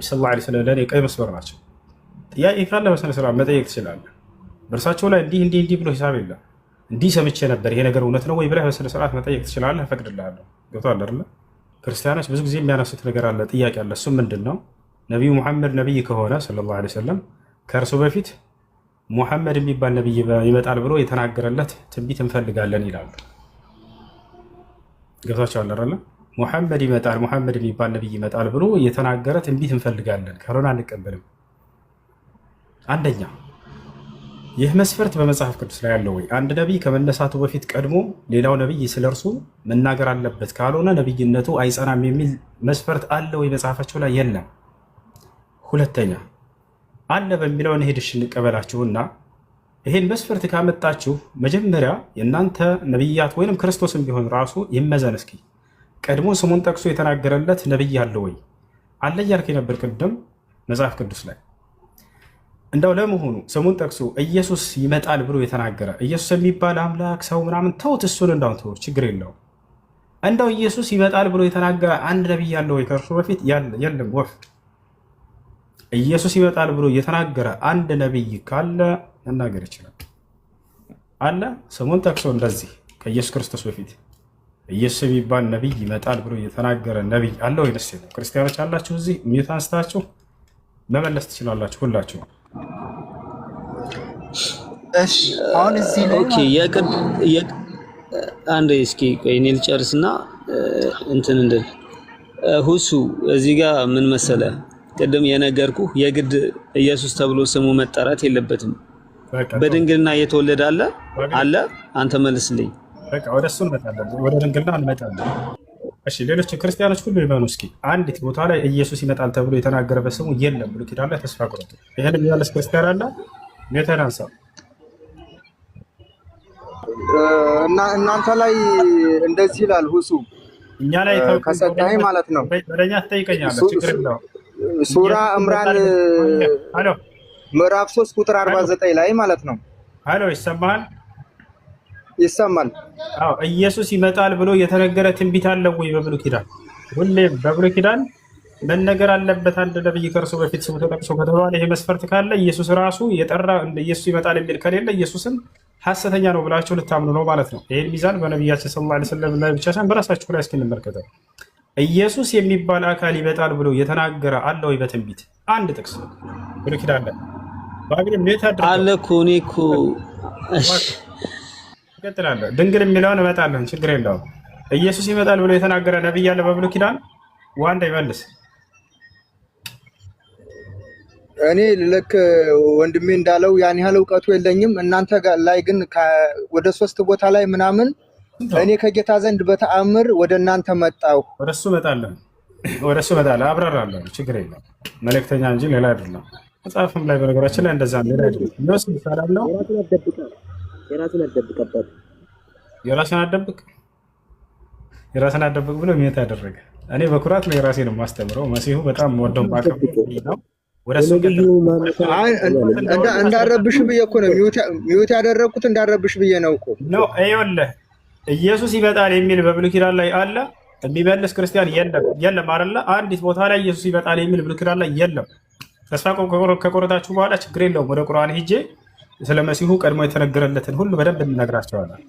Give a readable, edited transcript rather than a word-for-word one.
ሰለላሁ ዐለይሂ ወሰለም ለእኔ ቀይ መስመር ናቸው። ጥያቄ ካለ በስነ ስርዓት መጠየቅ ትችላለህ። በእርሳቸው ላይ እንዲህ ብሎ ሂሳብ የለም። እንዲህ ሰምቼ ነበር ይሄ ነገር እውነት ነው ወይ ብለህ በስነ ስርዓት መጠየቅ ትችላለህ። እፈቅድልሃለሁ። ገብቶሃል አይደለ? ክርስቲያኖች ብዙ ጊዜ የሚያነሱት ነገር አለ፣ ጥያቄ አለ። እሱም ምንድን ነው? ነቢዩ ሙሐመድ ነቢይ ከሆነ ሰለላሁ ዐለይሂ ወሰለም ከእርሱ በፊት ሙሐመድ የሚባል ነቢይ ይመጣል ብሎ የተናገረለት ትንቢት እንፈልጋለን ይላሉ። ገብቷቸዋል አይደለ? ሙሐመድ ይመጣል፣ ሙሐመድ የሚባል ነቢይ ይመጣል ብሎ የተናገረ ትንቢት እንፈልጋለን፣ ካልሆነ አንቀበልም። አንደኛ ይህ መስፈርት በመጽሐፍ ቅዱስ ላይ ያለው ወይ? አንድ ነቢይ ከመነሳቱ በፊት ቀድሞ ሌላው ነቢይ ስለ እርሱ መናገር አለበት፣ ካልሆነ ነቢይነቱ አይጸናም የሚል መስፈርት አለ ወይ? መጽሐፋቸው ላይ የለም። ሁለተኛ አለ በሚለው እንሄድሽ እንቀበላችሁና ይሄን መስፈርት ካመጣችሁ መጀመሪያ የእናንተ ነቢያት ወይንም ክርስቶስም ቢሆን ራሱ ይመዘን እስኪ። ቀድሞ ስሙን ጠቅሶ የተናገረለት ነቢይ አለ ወይ? አለ እያልክ ነበር ቅድም መጽሐፍ ቅዱስ ላይ። እንደው ለመሆኑ ስሙን ጠቅሶ ኢየሱስ ይመጣል ብሎ የተናገረ ኢየሱስ የሚባል አምላክ ሰው ምናምን ተውት፣ እሱን እንዳው ተው፣ ችግር የለውም። እንደው ኢየሱስ ይመጣል ብሎ የተናገረ አንድ ነቢይ አለ ወይ ከእርሱ በፊት? የለም። ወፍ ኢየሱስ ይመጣል ብሎ የተናገረ አንድ ነቢይ ካለ መናገር ይችላል። አለ ስሙን ጠቅሶ እንደዚህ ከኢየሱስ ክርስቶስ በፊት ኢየሱስ የሚባል ነቢይ ይመጣል ብሎ የተናገረ ነቢይ አለ ወይ? ደስ ይላል። ክርስቲያኖች አላችሁ እዚህ ሚዩት አንስታችሁ መመለስ ትችላላችሁ ሁላችሁ። እሺ አሁን እዚህ ላይ ኦኬ አንዴ እስኪ ቆይ እኔ ልጨርስና እንትን እንደል ሁሱ እዚህ ጋር ምን መሰለ ቅድም የነገርኩ የግድ ኢየሱስ ተብሎ ስሙ መጠራት የለበትም። በድንግልና የተወለደ አለ አንተ መልስልኝ። በቃ ወደ እሱ እንመጣለን፣ ወደ ድንግልና እንመጣለን። እሺ ሌሎች ክርስቲያኖች ሁሉ ይመኑ እስኪ። አንዲት ቦታ ላይ ኢየሱስ ይመጣል ተብሎ የተናገረበት ስሙ የለም ብሎ ኪዳን ላይ ተስፋ ቁረጡ። ይሄን የሚያለስ ክርስቲያን አለ? ሜተናንሳ እና እናንተ ላይ እንደዚህ ይላል ሁሱ እኛ ላይ ከሰጣይ ማለት ነው። ወደኛ ትጠይቀኛለህ፣ ችግር የለውም። ሱራ ዕምራን ምዕራፍ 3 ቁጥር 49 ላይ ማለት ነው። አሎ ይሰማል? ይሰማል። አዎ ኢየሱስ ይመጣል ብሎ የተነገረ ትንቢት አለ ወይ? በብሉይ ኪዳን ሁሌም በብሉይ ኪዳን መነገር አለበት። አንድ ነብይ ከእርሱ በፊት ስሙ ተጠቅሶ ከተባለ ይሄ መስፈርት ካለ ኢየሱስ ራሱ የጠራ እንደ ኢየሱስ ይመጣል የሚል ከሌለ ኢየሱስን ሐሰተኛ ነው ብላችሁ ልታምኑ ነው ማለት ነው። ይሄን ሚዛን በነብያችን ሰለላሁ ዐለይሂ ወሰለም ላይ ብቻ ሳይሆን በራሳችሁ ላይ እስኪ እንመልከተው። ኢየሱስ የሚባል አካል ይመጣል ብሎ የተናገረ አለ ወይ? በትንቢት አንድ ጥቅስ ብሉይ ኪዳን ላይ ባግሪም ነው ታደረ አለ እኮ እኔ እኮ እሺ ይቀጥላል። ድንግል የሚለውን እመጣለሁ፣ ችግር የለውም። ኢየሱስ ይመጣል ብሎ የተናገረ ነብይ አለ በብሉይ ኪዳን? ዋንዳ ይመልስ። እኔ ልክ ወንድሜ እንዳለው ያን ያህል እውቀቱ የለኝም። እናንተ ላይ ግን ወደ 3 ቦታ ላይ ምናምን እኔ ከጌታ ዘንድ በተአምር ወደ እናንተ መጣሁ። ወደሱ እመጣለሁ፣ አብራራለሁ፣ ችግር የለውም። መልእክተኛ እንጂ ሌላ አይደለም። መጽሐፍም ላይ በነገራችን ላይ እንደዛ ነው። ሌላ አይደለም። ነው ይባላል ነው የራስን አደብቅ ብሎ ምን ያደረገ? እኔ በኩራት ላይ ራሴን ነው የማስተምረው። መሲሁ በጣም ወደው ማቀብ ነው። ወደሱ እንዳረብሽ ብዬ እኮ ነው ሚውት ያደረኩት፣ እንዳረብሽ ብዬ ነው እኮ ነው። ይኸውልህ ኢየሱስ ይመጣል የሚል በብሉይ ኪዳን ላይ አለ? የሚመልስ ክርስቲያን የለም አይደለ? አንዲት ቦታ ላይ ኢየሱስ ይመጣል የሚል ብሉይ ኪዳን ላይ የለም። ተስፋ ከቆረጣችሁ በኋላ ችግር የለውም። ወደ ቁርአን ሂጄ ስለ መሲሁ ቀድሞ የተነገረለትን ሁሉ በደንብ እንነግራቸዋለን።